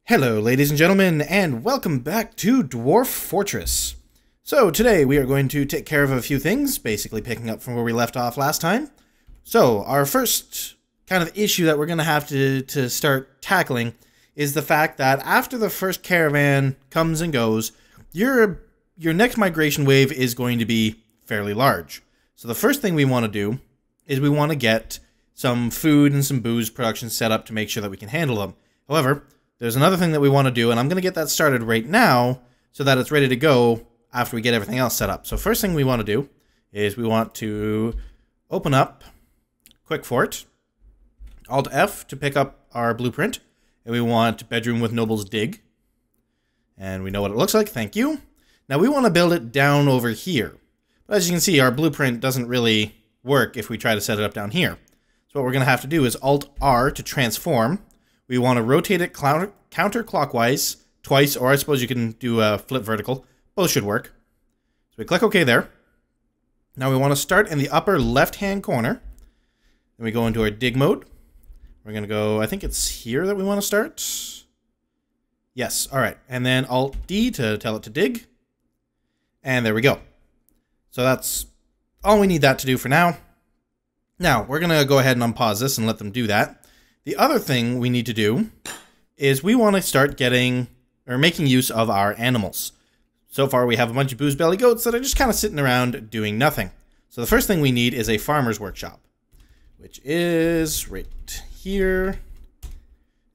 Hello ladies and gentlemen, and welcome back to Dwarf Fortress. So today we are going to take care of a few things, basically picking up from where we left off last time. So our first kind of issue that we're going to have to start tackling is the fact that after the first caravan comes and goes, your next migration wave is going to be fairly large. So the first thing we want to do is we want to get some food and some booze production set up to make sure that we can handle them. However, there's another thing that we want to do, and I'm going to get that started right now so that it's ready to go after we get everything else set up. So first thing we want to do is we want to open up Quick Fort, Alt F to pick up our blueprint, and we want bedroom with nobles dig. And we know what it looks like, thank you. Now we want to build it down over here. But as you can see, our blueprint doesn't really work if we try to set it up down here. So what we're going to have to do is Alt R to transform. We want to rotate it counterclockwise twice, or I suppose you can do a flip vertical. Both should work. So we click OK there. Now we want to start in the upper left-hand corner. Then we go into our dig mode. We're going to go, I think it's here that we want to start. Yes, all right. And then Alt D to tell it to dig. And there we go. So that's all we need that to do for now. Now, we're going to go ahead and unpause this and let them do that. The other thing we need to do is we want to start making use of our animals. So far we have a bunch of booze belly goats that are just kind of sitting around doing nothing. So the first thing we need is a farmer's workshop, which is right here.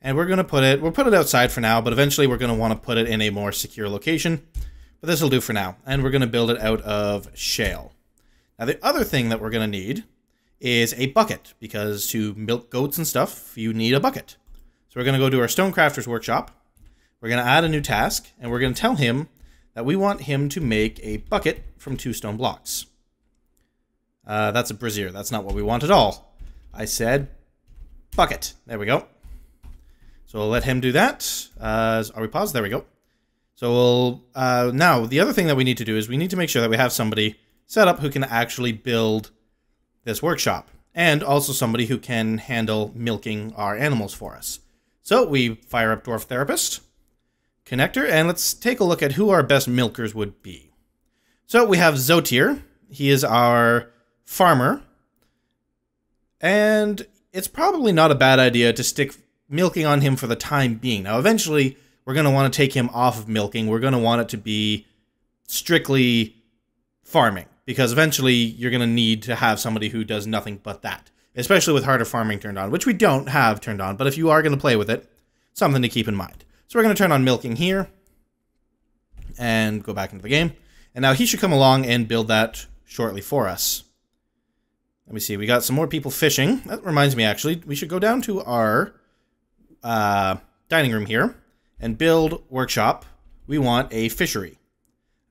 And we'll put it outside for now, but eventually we're going to want to put it in a more secure location. But this will do for now. And we're going to build it out of shale. Now the other thing that we're going to need is a bucket, because to milk goats and stuff, you need a bucket. So we're going to go to our Stonecrafter's workshop. We're going to add a new task, and we're going to tell him that we want him to make a bucket from 2 stone blocks. That's a brazier. That's not what we want at all. I said bucket. There we go. So we'll let him do that. Are we paused? There we go. So now, the other thing that we need to do is we need to make sure that we have somebody set up who can actually build this workshop, and also somebody who can handle milking our animals for us. So we fire up Dwarf Therapist, Connector, and let's take a look at who our best milkers would be. So we have Zotir. He is our farmer, and it's probably not a bad idea to stick milking on him for the time being. Now eventually we're going to want to take him off of milking. We're going to want it to be strictly farming, because eventually you're going to need to have somebody who does nothing but that, especially with harder farming turned on, which we don't have turned on, but if you are going to play with it, something to keep in mind. So we're going to turn on milking here and go back into the game. And now he should come along and build that shortly for us. Let me see. We got some more people fishing. That reminds me, actually, we should go down to our dining room here and build workshop. We want a fishery.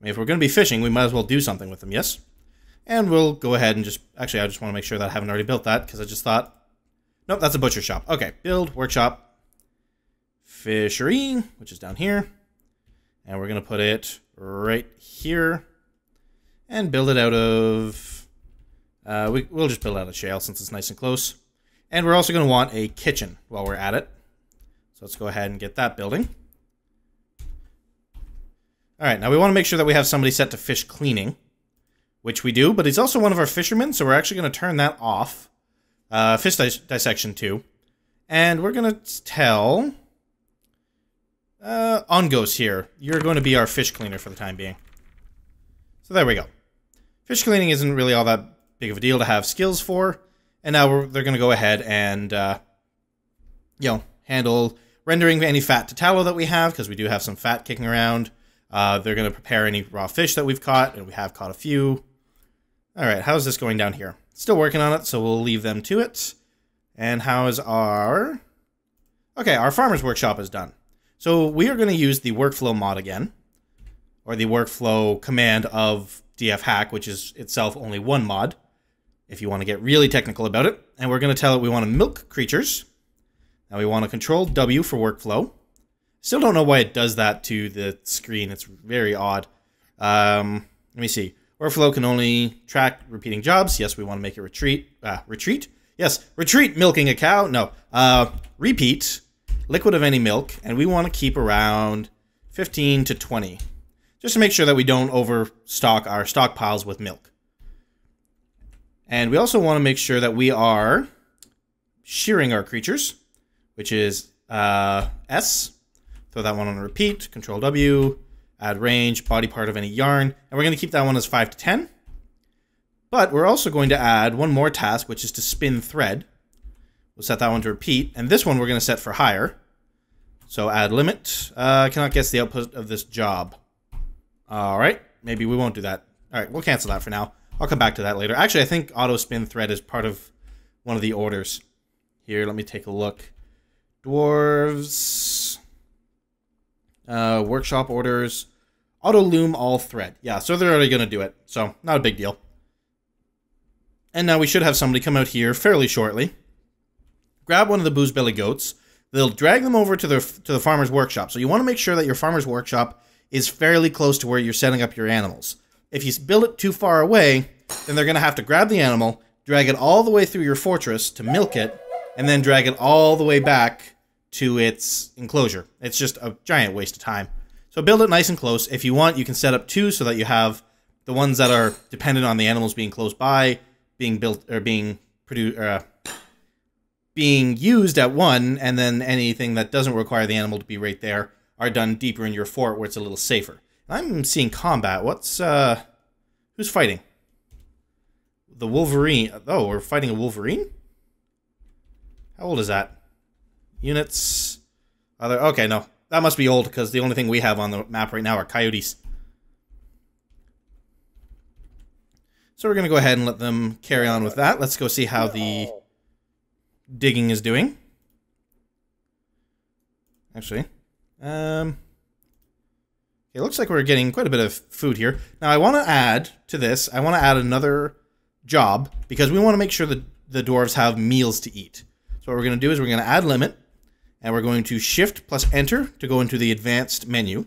I mean, if we're going to be fishing, we might as well do something with them, yes? And we'll go ahead and actually, I just want to make sure that I haven't already built that, because I just thought, nope, that's a butcher shop. Okay, build, workshop, fishery, which is down here. And we're going to put it right here and build it out of, we'll just build it out of shale since it's nice and close. And we're also going to want a kitchen while we're at it. So let's go ahead and get that building. All right, now we want to make sure that we have somebody set to fish cleaning, which we do, but he's also one of our fishermen, so we're actually going to turn that off. Fish dissection too. And we're going to tell Ongos here, you're going to be our fish cleaner for the time being. So there we go. Fish cleaning isn't really all that big of a deal to have skills for, and now they're going to go ahead and, handle rendering any fat to tallow that we have, because we do have some fat kicking around. They're going to prepare any raw fish that we've caught, and we have caught a few. All right, how's this going down here? Still working on it, so we'll leave them to it. And how is our... Okay, our farmer's workshop is done. So we are going to use the workflow mod again, or the workflow command of DF hack, which is itself only one mod, if you want to get really technical about it. And we're going to tell it we want to milk creatures. Now we want to control W for workflow. Still don't know why it does that to the screen. It's very odd. Let me see. Workflow can only track repeating jobs. Yes, we want to make it retreat. Retreat? Yes, retreat milking a cow. No. Repeat liquid of any milk, and we want to keep around 15 to 20. Just to make sure that we don't overstock our stockpiles with milk. And we also want to make sure that we are shearing our creatures, which is S. Throw that one on repeat, Control W, add range, body part of any yarn, and we're going to keep that one as 5 to 10. But we're also going to add one more task, which is to spin thread. We'll set that one to repeat, and this one we're going to set for higher. So add limit. Cannot guess the output of this job. Alright, maybe we won't do that. Alright, we'll cancel that for now. I'll come back to that later. Actually, I think auto spin thread is part of one of the orders. Here, let me take a look. Dwarves. Workshop orders. Auto loom all thread. Yeah, so they're already going to do it. So, not a big deal. And now we should have somebody come out here fairly shortly. Grab one of the booze belly goats. They'll drag them over to the farmer's workshop. So you want to make sure that your farmer's workshop is fairly close to where you're setting up your animals. If you build it too far away, then they're going to have to grab the animal, drag it all the way through your fortress to milk it, and then drag it all the way back to its enclosure. It's just a giant waste of time. So build it nice and close. If you want, you can set up 2 so that you have the ones that are dependent on the animals being close by, being built or being produced, being used at 1, and then anything that doesn't require the animal to be right there are done deeper in your fort where it's a little safer. I'm seeing combat. What's who's fighting? The Wolverine. Oh, we're fighting a Wolverine? How old is that? Units. Okay, no. That must be old because the only thing we have on the map right now are coyotes. So we're going to go ahead and let them carry on with that. Let's go see how the digging is doing. Actually, it looks like we're getting quite a bit of food here. Now I want to add to this, I want to add another job because we want to make sure that the dwarves have meals to eat. So what we're going to do is we're going to add limit, and we're going to shift plus enter to go into the advanced menu.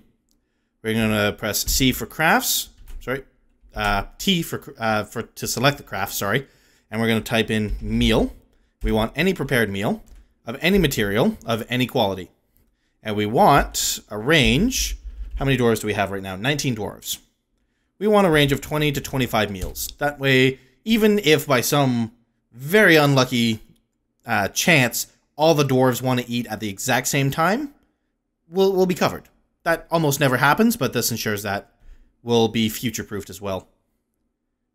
We're going to press C for crafts, sorry, T for to select the craft, sorry, and we're going to type in meal. We want any prepared meal of any material of any quality. And we want a range. How many dwarves do we have right now? 19 dwarves. We want a range of 20 to 25 meals. That way, even if by some very unlucky chance all the dwarves want to eat at the exact same time, we'll be covered. That almost never happens, but this ensures that we'll be future-proofed as well.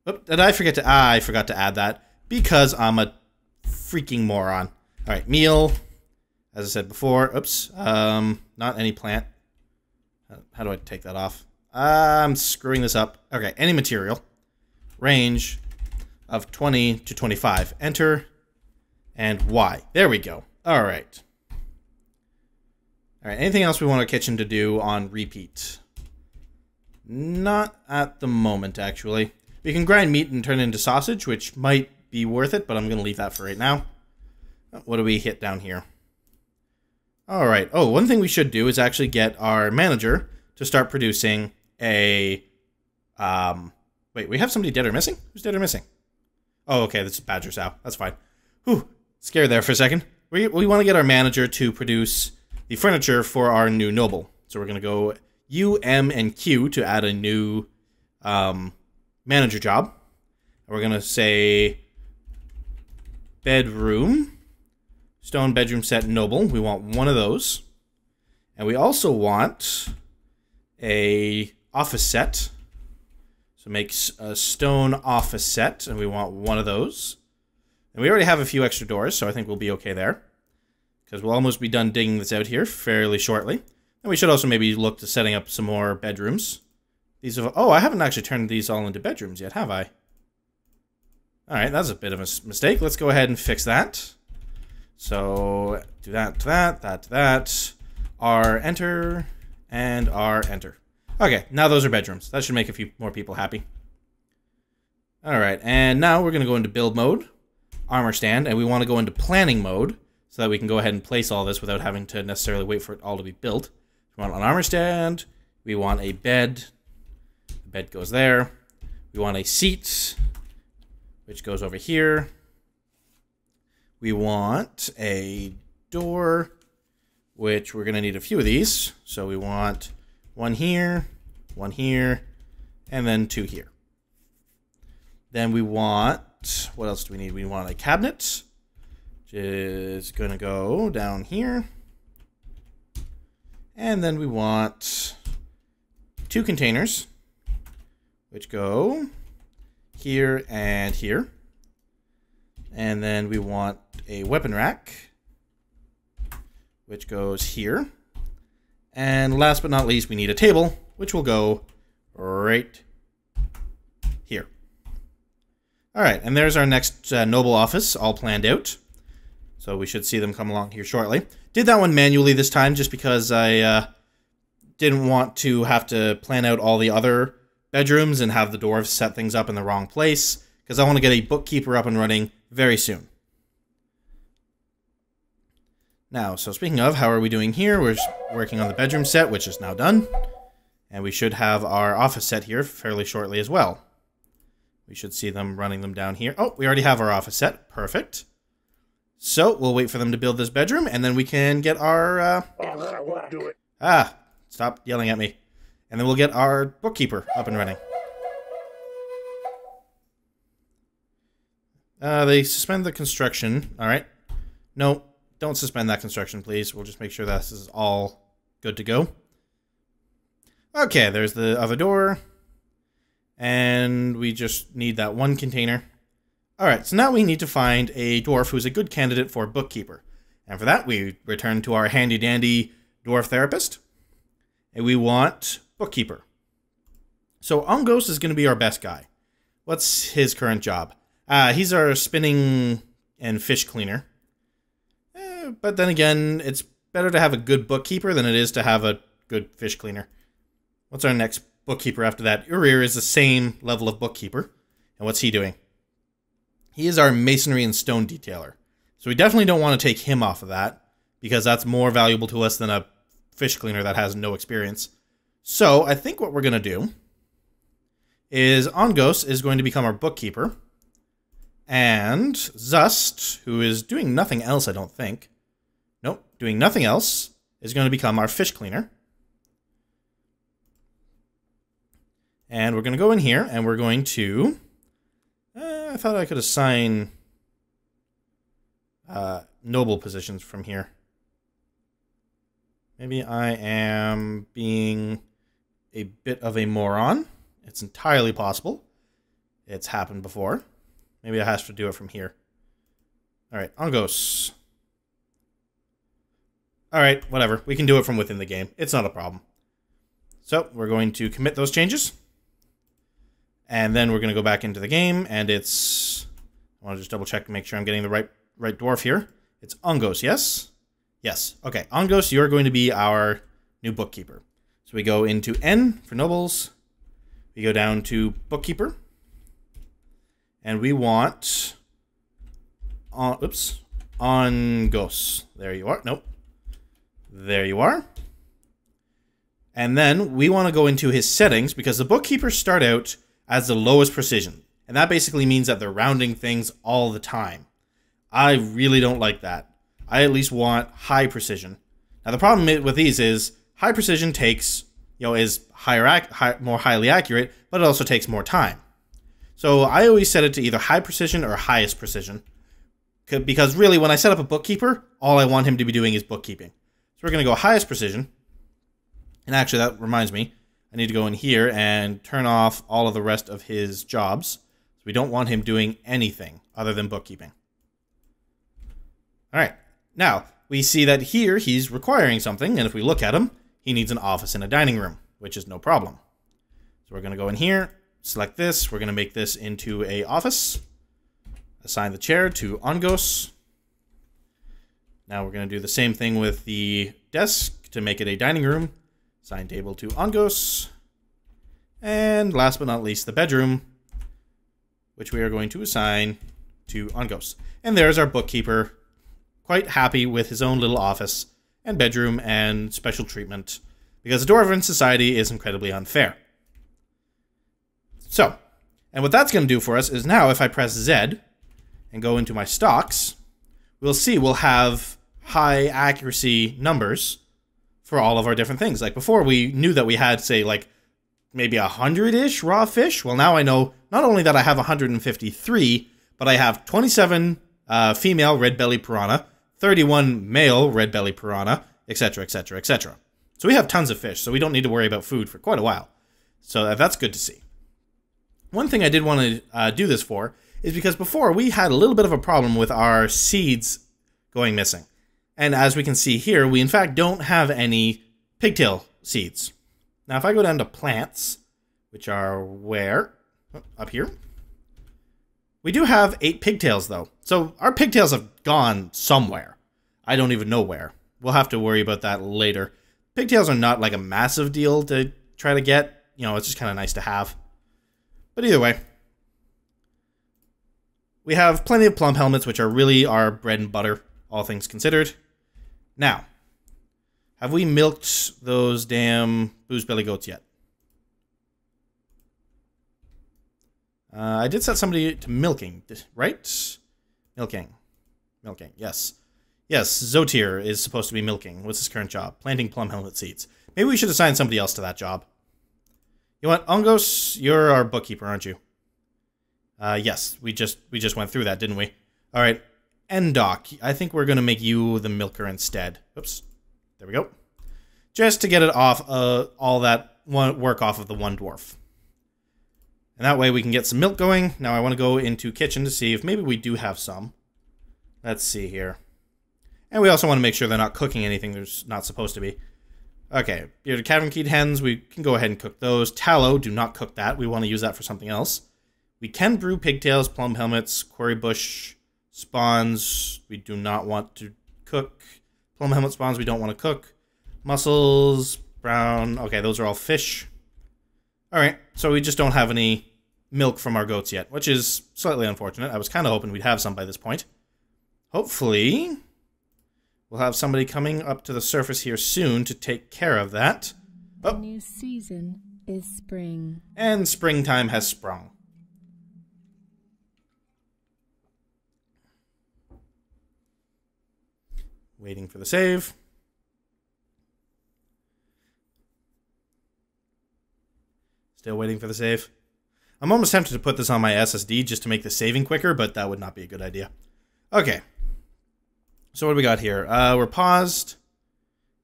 Oop, did I forget to... I forgot to add that because I'm a freaking moron. All right, meal. As I said before, oops, not any plant. How do I take that off? I'm screwing this up. Okay, any material. Range of 20 to 25. Enter and Y. There we go. All right. All right, anything else we want our kitchen to do on repeat? Not at the moment, actually. We can grind meat and turn it into sausage, which might be worth it, but I'm going to leave that for right now. What do we hit down here? All right. Oh, one thing we should do is actually get our manager to start producing a... Wait, we have somebody dead or missing? Who's dead or missing? Oh, okay, this is Badger Sow. That's fine. Whew, scared there for a second. We want to get our manager to produce the furniture for our new noble. So we're going to go U, M, and Q to add a new manager job. And we're going to say bedroom, stone bedroom set noble. We want one of those. And we also want a office set. So make a stone office set, and we want one of those. And we already have a few extra doors, so I think we'll be okay there. Because we'll almost be done digging this out here fairly shortly. And we should also maybe look to setting up some more bedrooms. These have, oh, I haven't actually turned these all into bedrooms yet, have I? Alright, that's a bit of a mistake. Let's go ahead and fix that. So, do that to that, that to that. R, enter, and R, enter. Okay, now those are bedrooms. That should make a few more people happy. Alright, and now we're going to go into build mode, armor stand, and we want to go into planning mode so that we can go ahead and place all this without having to necessarily wait for it all to be built. We want an armor stand, we want a bed, the bed goes there, we want a seat, which goes over here, we want a door, which we're going to need a few of these. So we want one here, and then 2 here. Then we want, what else do we need? We want a cabinet, which is going to go down here. And then we want 2 containers, which go here and here. And then we want a weapon rack, which goes here. And last but not least, we need a table, which will go right here. All right, and there's our next noble office all planned out. So we should see them come along here shortly. Did that one manually this time just because I didn't want to have to plan out all the other bedrooms and have the dwarves set things up in the wrong place, because I want to get a bookkeeper up and running very soon. Now, so speaking of, how are we doing here? We're working on the bedroom set, which is now done. And we should have our office set here fairly shortly as well. We should see them running them down here. Oh, we already have our office set. Perfect. So, we'll wait for them to build this bedroom, and then we can get our... Stop yelling at me. And then we'll get our bookkeeper up and running. They suspend the construction. All right. No, don't suspend that construction, please. We'll just make sure this is all good to go. Okay, there's the other door. And we just need that one container. All right, so now we need to find a dwarf who's a good candidate for bookkeeper. And for that, we return to our handy-dandy dwarf therapist. And we want bookkeeper. So Ongos is going to be our best guy. What's his current job? He's our spinning and fish cleaner. But then again, it's better to have a good bookkeeper than it is to have a good fish cleaner. What's our next bookkeeper after that? Urir is the same level of bookkeeper. And what's he doing? He is our masonry and stone detailer. So we definitely don't want to take him off of that, because that's more valuable to us than a fish cleaner that has no experience. So I think what we're going to do is Ongos is going to become our bookkeeper. And Zust, who is doing nothing else, I don't think. Nope, doing nothing else, is going to become our fish cleaner. And we're going to go in here, and we're going to... I thought I could assign noble positions from here. Maybe I am being a bit of a moron. It's entirely possible. It's happened before. Maybe I have to do it from here. Alright, Ongos. Alright, whatever. We can do it from within the game. It's not a problem. So, we're going to commit those changes. And then we're going to go back into the game, and it's... I want to just double check to make sure I'm getting the right dwarf here. It's Ongos, yes? Yes. Okay, Ongos, you're going to be our new bookkeeper. So we go into N for nobles. We go down to bookkeeper. And we want... Ongos. There you are. Nope. There you are. And then we want to go into his settings, because the bookkeepers start out as the lowest precision. And that basically means that they're rounding things all the time. I really don't like that. I at least want high precision. Now the problem with these is high precision takes, is more highly accurate, but it also takes more time. So I always set it to either high precision or highest precision. Because really, when I set up a bookkeeper, all I want him to be doing is bookkeeping. So we're going to go highest precision. And actually, that reminds me, I need to go in here and turn off all of the rest of his jobs. So we don't want him doing anything other than bookkeeping. All right. Now, we see that here he's requiring something, and if we look at him, he needs an office and a dining room, which is no problem. So we're going to go in here, select this. We're going to make this into an office. Assign the chair to Ongos. Now we're going to do the same thing with the desk to make it a dining room. Assign table to Ongos. And last but not least, the bedroom, which we are going to assign to Ongos. And there's our bookkeeper, quite happy with his own little office and bedroom and special treatment, because the Dwarven society is incredibly unfair. So, and what that's going to do for us is now if I press Z and go into my stocks, we'll see we'll have high accuracy numbers for all of our different things. Like before, we knew that we had, say, like maybe 100-ish raw fish. Well, now I know not only that I have 153, but I have 27 female red-belly piranha, 31 male red-belly piranha, etc., etc., etc. So we have tons of fish, so we don't need to worry about food for quite a while. So that's good to see. One thing I did want to do this for is because before we had a little bit of a problem with our seeds going missing. And as we can see here, we in fact don't have any pigtail seeds. Now if I go down to plants, which are where? Oh, up here. We do have 8 pigtails though. So our pigtails have gone somewhere. I don't even know where. We'll have to worry about that later. Pigtails are not like a massive deal to try to get. You know, it's just kind of nice to have. But either way, we have plenty of plum helmets, which are really our bread and butter, all things considered. Now, have we milked those damn booze belly goats yet? I did set somebody to milking, right? Milking, yes. Yes, Zotir is supposed to be milking. What's his current job? Planting plum helmet seeds. Maybe we should assign somebody else to that job. You know what, Ongos, you're our bookkeeper, aren't you? Yes, we just went through that, didn't we? All right, Endok, I think we're gonna make you the milker instead. Oops, there we go. Just to get it off, all that work off of the one dwarf. And that way we can get some milk going. Now I want to go into kitchen to see if maybe we do have some. Let's see here. And we also want to make sure they're not cooking anything there's not supposed to be. Okay, bearded cavern keyed hens, we can go ahead and cook those. Tallow, do not cook that. We want to use that for something else. We can brew pigtails, plum helmets, quarry bush spawns. We do not want to cook. Plum helmet spawns, we don't want to cook. Mussels, brown. Okay, those are all fish. Alright, so we just don't have any milk from our goats yet, which is slightly unfortunate. I was kind of hoping we'd have some by this point. Hopefully we'll have somebody coming up to the surface here soon to take care of that. Oh. The new season is spring. And springtime has sprung. Waiting for the save. Still waiting for the save. I'm almost tempted to put this on my SSD just to make the saving quicker, but that would not be a good idea. Okay. So what do we got here? We're paused.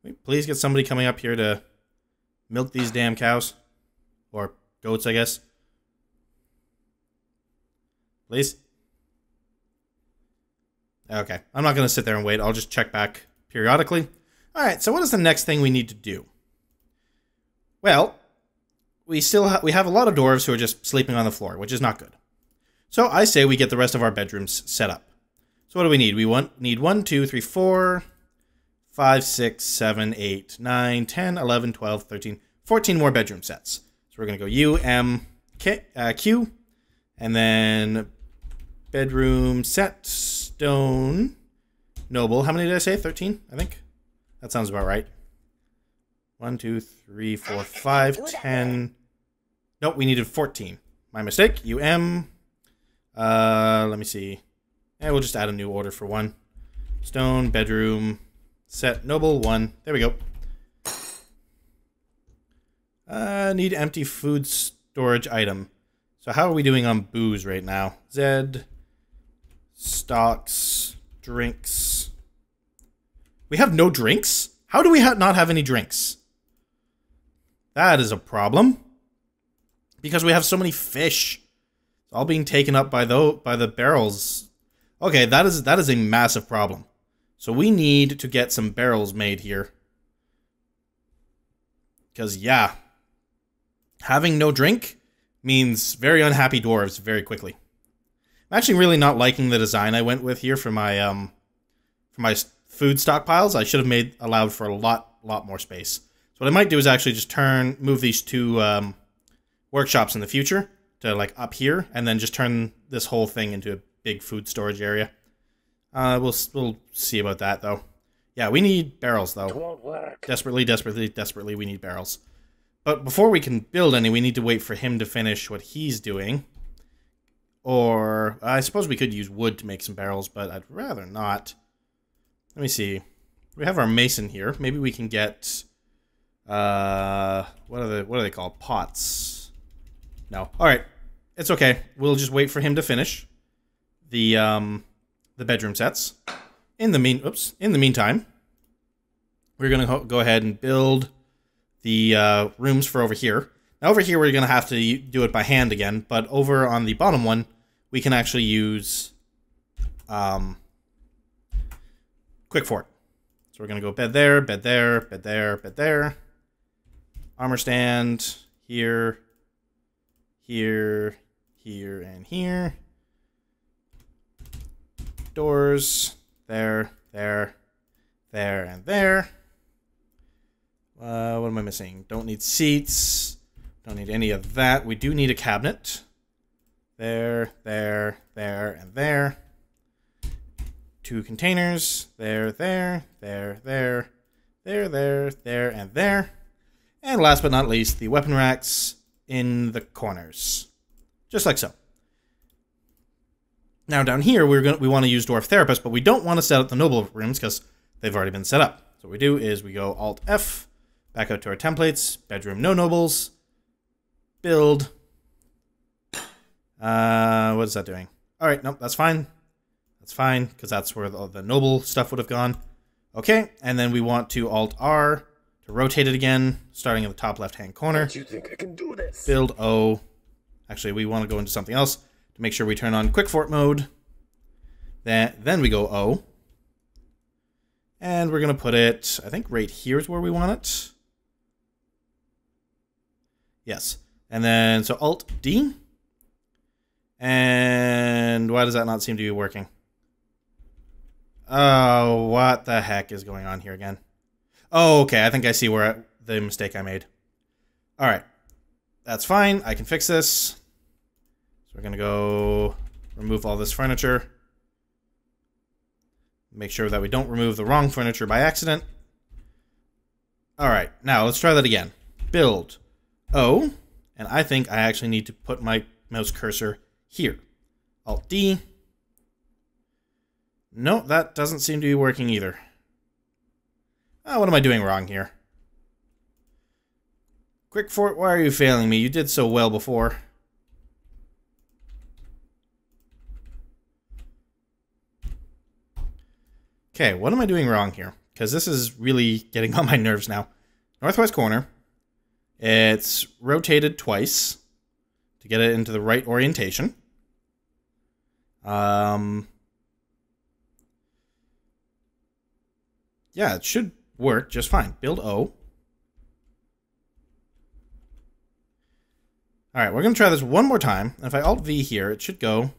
Wait, please get somebody coming up here to milk these damn cows. Or goats, I guess. Please? Okay. I'm not going to sit there and wait. I'll just check back periodically. Alright, so what is the next thing we need to do? Well, we have a lot of dwarves who are just sleeping on the floor, which is not good. So I say we get the rest of our bedrooms set up. So what do we need? We need 1, 2, 3, 4, 5, 6, 7, 8, 9, 10, 11, 12, 13, 14 more bedroom sets. So we're going to go U, M, K, Q, and then bedroom set, stone, noble. How many did I say? 13, I think. That sounds about right. 1, 2, 3, 4, 5, 10. Nope, we needed 14. My mistake. UM. Let me see. And we'll just add a new order for 1. Stone, bedroom, set, noble, 1. There we go. Need empty food storage item. So how are we doing on booze right now? Z. Stocks. Drinks. We have no drinks? How do we not have any drinks? That is a problem. Because we have so many fish. It's all being taken up by the barrels. Okay, that is a massive problem. So we need to get some barrels made here. Because, yeah. Having no drink means very unhappy dwarves very quickly. I'm actually really not liking the design I went with here for my food stockpiles. I should have allowed for a lot more space. So what I might do is actually just move these 2 workshops in the future to like up here, and then just turn this whole thing into a big food storage area. We'll see about that though. Yeah, we need barrels though. It won't work. Desperately, we need barrels. But before we can build any, we need to wait for him to finish what he's doing. Or I suppose we could use wood to make some barrels, but I'd rather not. Let me see. We have our mason here. Maybe we can get what are they called? Pots. No. All right. It's okay. We'll just wait for him to finish the bedroom sets. In the meantime, we're going to go ahead and build the rooms for over here. Now over here we're going to have to do it by hand again, but over on the bottom one we can actually use Quick Fort. So we're going to go bed there, bed there, bed there, bed there. Armor stand here, here, here, and here. Doors there, there, there, and there. What am I missing? Don't need seats. Don't need any of that. We do need a cabinet. There, there, there, and there. 2 containers. There, there, there, there, there, there, there, and there. And last but not least, the weapon racks in the corners. Just like so. Now down here, we want to use Dwarf Therapist, but we don't want to set up the noble rooms because they've already been set up. So what we do is we go Alt-F, back out to our templates, bedroom no nobles, build. What is that doing? All right, nope, that's fine. That's fine, because that's where the noble stuff would have gone. Okay, and then we want to Alt-R to rotate it again, starting in the top left-hand corner. Don't you think I can do this? Build O. Actually, we want to go into something else to make sure we turn on Quick Fort mode. Then we go O. And we're going to put it, I think right here is where we want it. Yes. And then, so Alt-D. And why does that not seem to be working? Oh, what the heck is going on here again? Oh, okay, I think I see the mistake I made. All right. That's fine. I can fix this. So we're going to go remove all this furniture. Make sure that we don't remove the wrong furniture by accident. All right, now let's try that again. Build O, and I think I actually need to put my mouse cursor here. Alt-D. No, that doesn't seem to be working either. Oh, what am I doing wrong here? Quick Fort, why are you failing me? You did so well before. Okay, what am I doing wrong here? Because this is really getting on my nerves now. Northwest corner. It's rotated twice to get it into the right orientation. Yeah, it should work just fine. Build O. Alright, we're going to try this one more time. If I Alt-V here, it should go.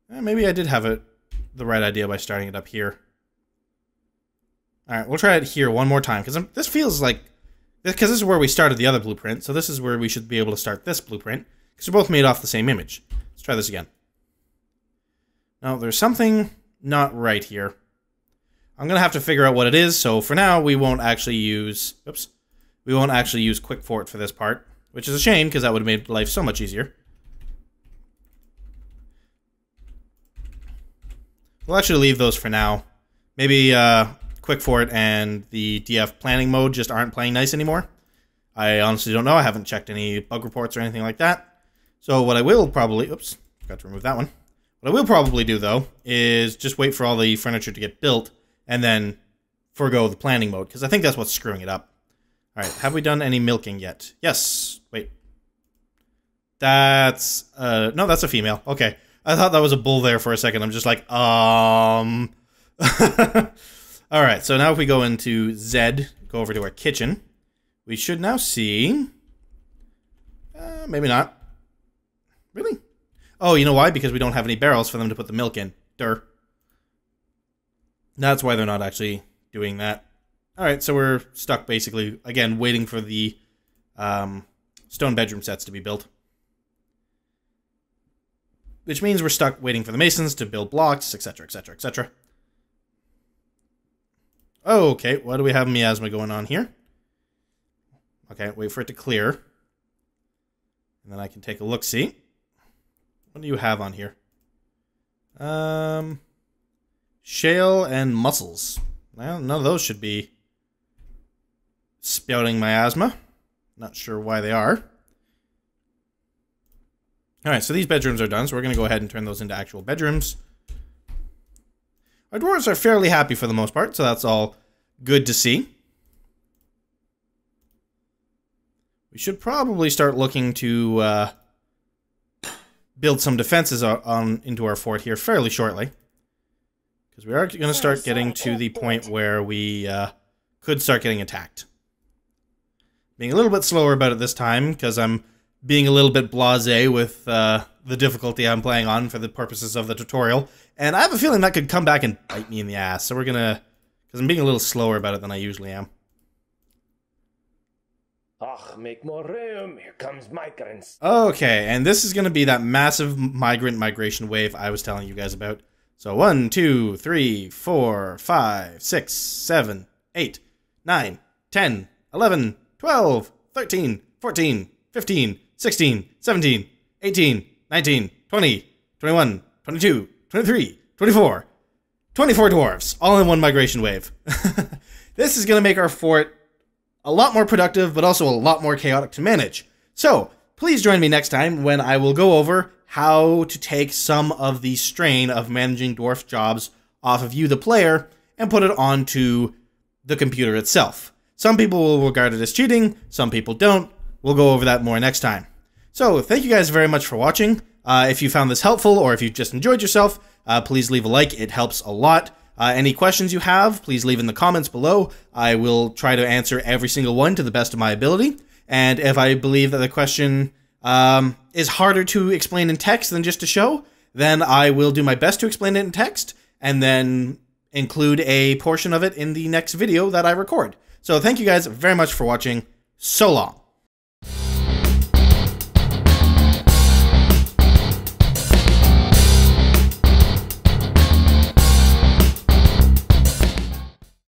Maybe I did have the right idea by starting it up here. Alright, we'll try it here one more time, because this feels like... Because this is where we started the other blueprint, so this is where we should be able to start this blueprint, because they're both made off the same image. Let's try this again. Now, there's something not right here. I'm going to have to figure out what it is, so for now, we won't actually use... Oops. We won't actually use Quick Fort for this part, which is a shame, because that would have made life so much easier. We'll actually leave those for now. Maybe Quick Fort and the DF planning mode just aren't playing nice anymore. I honestly don't know. I haven't checked any bug reports or anything like that. So what I will probably... Oops, forgot to remove that one. What I will probably do, though, is just wait for all the furniture to get built and then forego the planning mode, because I think that's what's screwing it up. All right, have we done any milking yet? Yes. Wait. That's... no, that's a female. Okay. I thought that was a bull there for a second. I'm just like, All right, so now if we go into Z, go over to our kitchen, we should now see... maybe not. Really? Oh, you know why? Because we don't have any barrels for them to put the milk in. Durr. That's why they're not actually doing that. All right, so we're stuck basically, again, waiting for the stone bedroom sets to be built. Which means we're stuck waiting for the masons to build blocks, etc., etc., etc. Okay, what do we have miasma going on here? Okay, wait for it to clear. And then I can take a look-see. What do you have on here? Shale and mussels. Well, none of those should be spouting miasma. Not sure why they are. Alright, so these bedrooms are done, so we're going to go ahead and turn those into actual bedrooms. Our dwarves are fairly happy for the most part, so that's all good to see. We should probably start looking to build some defenses into our fort here fairly shortly. Because we are going to start getting to the point where we could start getting attacked. Being a little bit slower about it this time, because I'm being a little bit blasé with the difficulty I'm playing on for the purposes of the tutorial. And I have a feeling that could come back and bite me in the ass. So we're going to... because I'm being a little slower about it than I usually am. Ach, make more room. Here comes migrants. Okay, and this is going to be that massive migration wave I was telling you guys about. So 1, 2, 3, 4, 5, 6, 7, 8, 9, 10, 11, 12, 13, 14, 15, 16, 17, 18, 19, 20, 21, 22, 23, 24. 24 dwarves, all in one migration wave. This is going to make our fort a lot more productive, but also a lot more chaotic to manage. So, please join me next time when I will go over how to take some of the strain of managing dwarf jobs off of you, the player, and put it onto the computer itself. Some people will regard it as cheating, some people don't. We'll go over that more next time. So, thank you guys very much for watching. If you found this helpful, or if you just enjoyed yourself, please leave a like. It helps a lot. Any questions you have, please leave in the comments below. I will try to answer every single one to the best of my ability. And if I believe that the question is harder to explain in text than just to show, then I will do my best to explain it in text, and then include a portion of it in the next video that I record. So thank you guys very much for watching. So long.